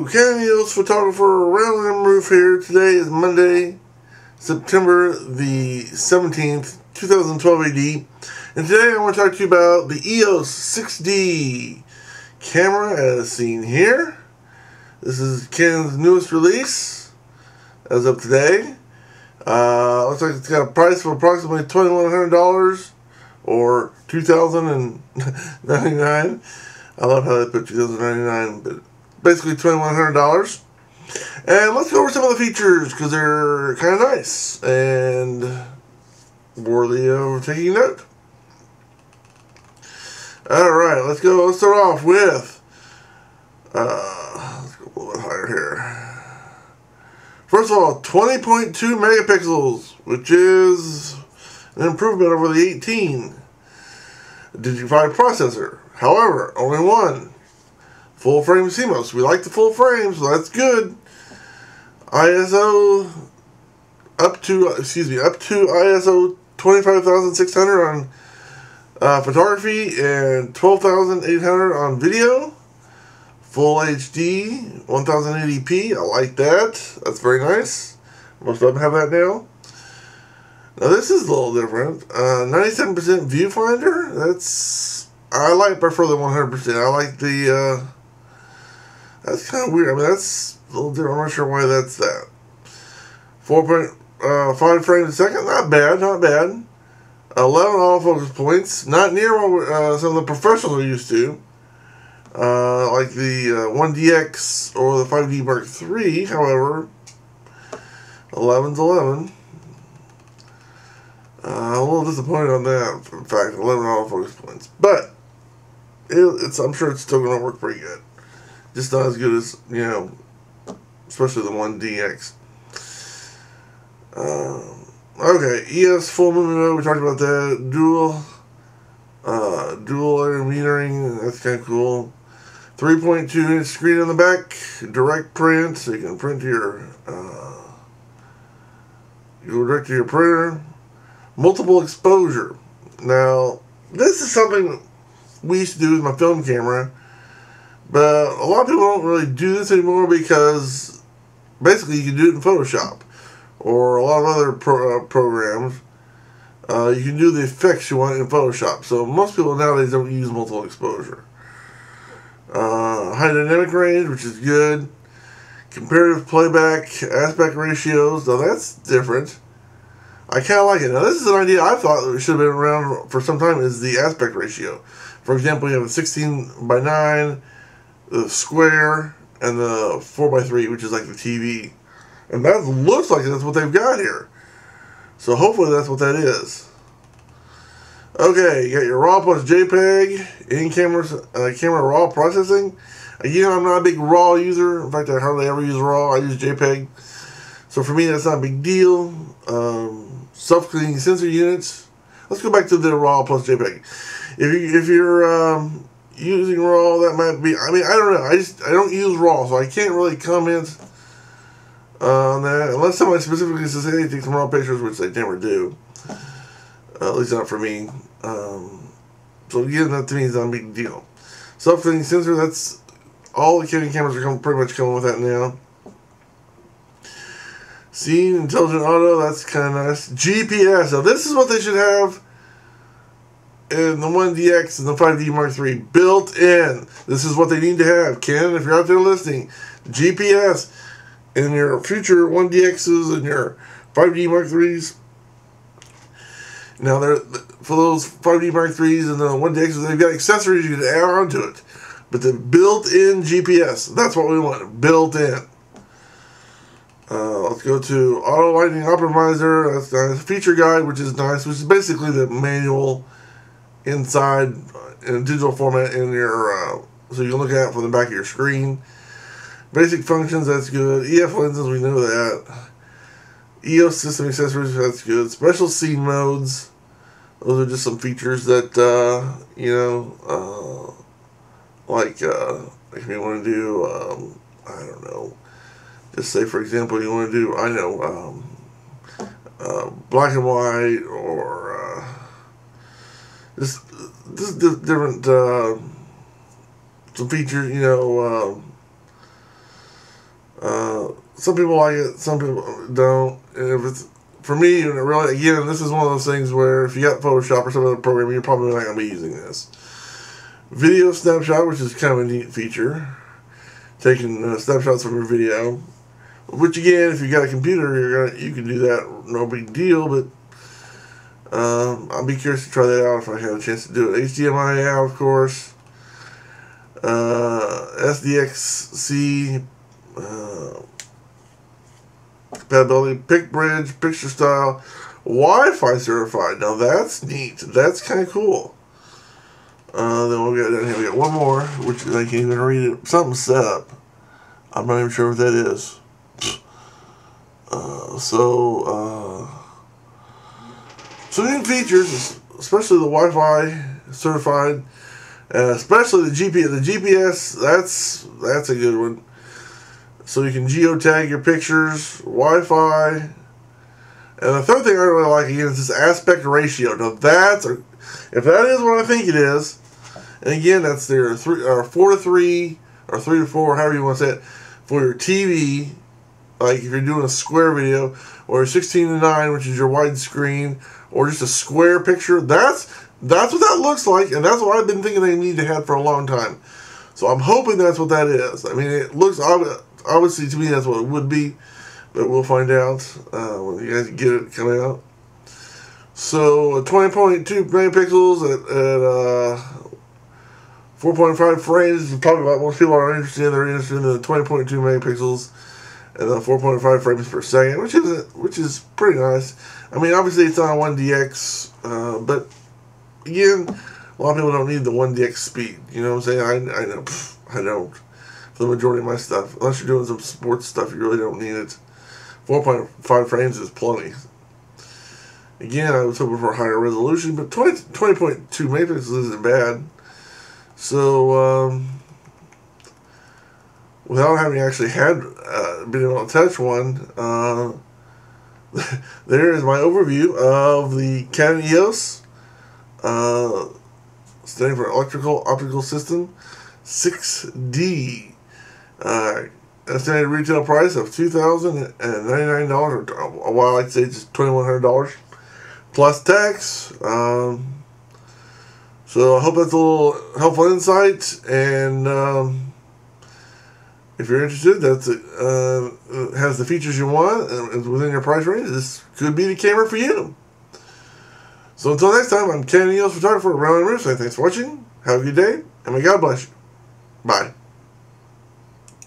Hello, Canon EOS photographer Randall and Rueff here. Today is Monday, September the 17th, 2012 AD. And today I want to talk to you about the EOS 6D camera as seen here. This is Canon's newest release as of today. Looks like it's got a price of approximately $2,100 or $2,099. I love how they put $2,099, but basically $2,100. And let's go over some of the features because they're kind of nice and worthy of taking note. Alright, let's go. Let's start off with let's go a little bit higher here. First of all, 20.2 megapixels, which is an improvement over the 18. Digitified processor. However, only one. Full frame CMOS. We like the full frame, so that's good. ISO up to ISO 25,600 on photography and 12,800 on video. Full HD 1080p. I like that. That's very nice. Most of them have that now. Now this is a little different. 97% viewfinder. I prefer the 100%. I like the that's kind of weird. I mean, that's a little different. I'm not sure why that's that. 4.5 frames a second. Not bad. Not bad. 11 autofocus points. Not near what some of the professionals are used to. Like the 1DX or the 5D Mark III. However, 11's 11. I'm a little disappointed on that. In fact, 11 autofocus points. But I'm sure it's still going to work pretty good. Just not as good as, especially the 1DX. Okay, EOS full movement mode. We talked about that. Dual layer metering. That's kind of cool. 3.2-inch screen on the back. Direct print, so you can print to your go direct to your printer. Multiple exposure. Now, this is something we used to do with my film camera, but a lot of people don't really do this anymore because basically you can do it in Photoshop or a lot of other programs. You can do the effects you want in Photoshop. So most people nowadays don't use multiple exposure. High dynamic range, which is good. Comparative playback, aspect ratios. Now that's different. I kind of like it. Now, this is an idea I thought that should have been around for some time, is the aspect ratio. For example, you have a 16:9, the square, and the 4:3, which is like the TV. And that looks like that's what they've got here. So hopefully that's what that is. Okay, you got your RAW plus JPEG, in-camera camera RAW processing. Again, I'm not a big RAW user. In fact, I hardly ever use RAW. I use JPEG. So for me, that's not a big deal. Self-cleaning sensor units. Let's go back to the RAW plus JPEG. If you're using RAW, that might be. I mean, I don't know. I don't use RAW, so I can't really comment on that unless somebody specifically says, "Hey, take some RAW pictures," which they never do. At least not for me. So again, that to me is not a big deal. Self-cleaning sensor. That's all the Canon cameras are pretty much coming with that now. Scene intelligent auto, that's kind of nice. GPS, now this is what they should have in the 1DX and the 5D Mark III, built in. This is what they need to have. Canon, if you're out there listening, GPS in your future 1DXs and your 5D Mark IIIs. Now, for those 5D Mark IIIs and the 1DXs, they've got accessories you can add on to it. But the built-in GPS, that's what we want, built in. Let's go to auto lighting optimizer. That's nice. Feature guide, which is nice, which is basically the manual inside in a digital format in your so you can look at it from the back of your screen. Basic functions, that's good. EF lenses, we know that. EOS system accessories, that's good. Special scene modes, those are just some features that like if you want to do I don't know. Just say, for example, you want to do, black and white, or just different some features, Some people like it, some people don't. And if it's, for me, really, again, this is one of those things where if you got Photoshop or some other program, you're probably not going to be using this. Video snapshot, which is kind of a neat feature. Taking snapshots from your video. Which, again, if you got a computer, you can do that, no big deal, but I'll be curious to try that out if I have a chance to do it. HDMI out, of course. SDXC compatibility, PicBridge, picture style, Wi-Fi certified. Now that's neat. That's kind of cool. Then we'll get down here. We got one more, which I can't even read it. Something's set up. I'm not even sure what that is. Some new features, especially the Wi-Fi certified, especially the GPS. The GPS, that's a good one. So you can geotag your pictures, Wi-Fi, and the third thing I really like again is this aspect ratio. Now if that is what I think it is, and again that's their 4:3 or 3:4, however you want to say it, for your TV. Like if you're doing a square video, or 16:9, which is your widescreen, or just a square picture, that's what that looks like, and that's what I've been thinking they need to have for a long time. So I'm hoping that's what that is. I mean, it looks, obviously to me that's what it would be, but we'll find out when you guys get it coming out. So 20.2 megapixels at 4.5 frames is probably what most people are interested in. They're interested in the 20.2 megapixels and the 4.5 frames per second, which is pretty nice. I mean, obviously it's on 1DX, but again, a lot of people don't need the 1DX speed. You know what I'm saying? I know, I don't. For the majority of my stuff, unless you're doing some sports stuff, you really don't need it. 4.5 frames is plenty. Again, I was hoping for a higher resolution, but 20.2 megapixels isn't bad. So, without having actually been able to touch one, there is my overview of the Canon EOS, standing for Electrical Optical System 6D. Estimated retail price of $2,099, or well, I'd say just $2,100 plus tax. So I hope that's a little helpful insight, and if you're interested, that's has the features you want and is within your price range, this could be the camera for you. So until next time, I'm Canon EOS photographer, Randall, saying thanks for watching. Have a good day, and may God bless you. Bye.